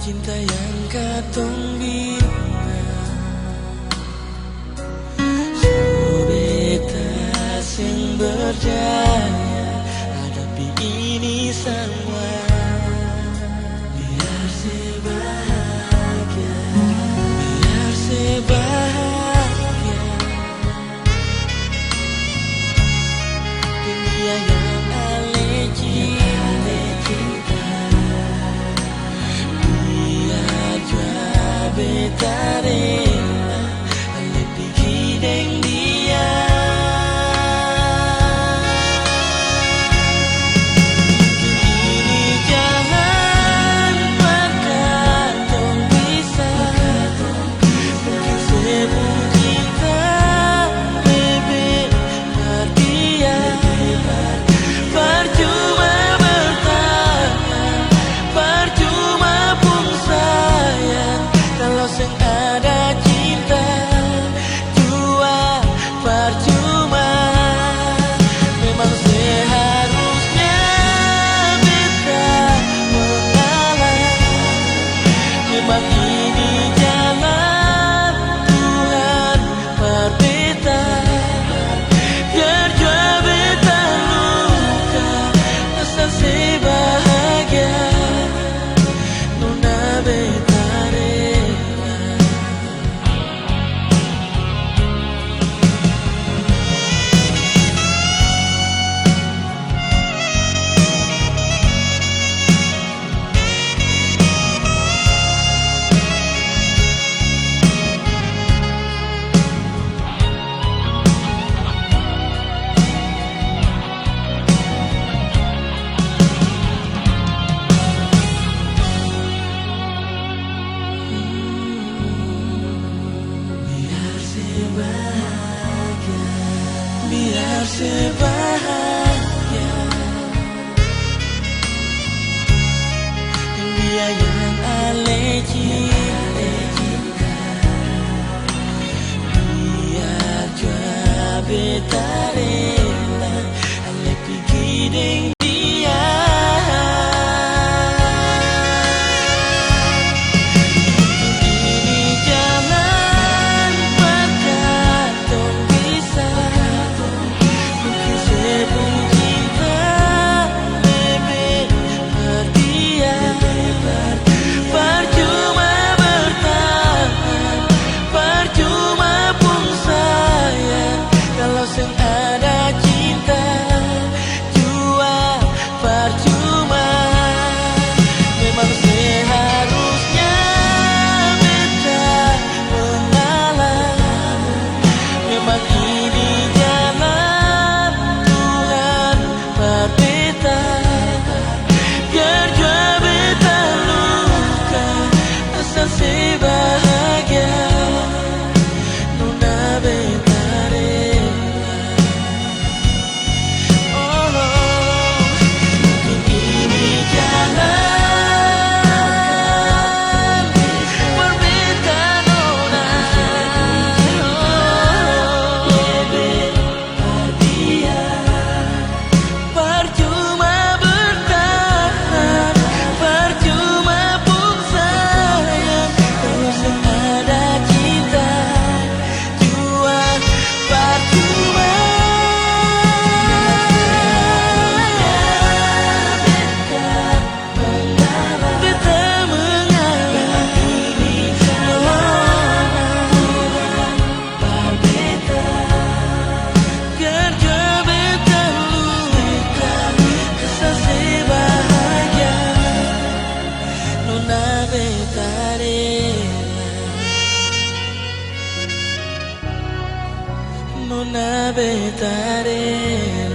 cinta yang katong bina, sobetas yang berjaya hadapi ini semua. Biar sebahagia, biar sebahagia dunia yang alejin. Betarela ale pergi dengan dia. Mungkin ini jalan buat katong bisa, mungkin sebelum cinta lebih berdia. Percuma bertahan, percuma pun sayang kalau seng ada cinta, jua percuma. Memang seharusnya beta mengalah. Memang ini jalan Tuhan berbeda. Biar jua beta luka, asal sebahagia nona beta. Biar sebahagia dia yang alejin, biar jua beta rela ale pergi dengan dia. Nona betarela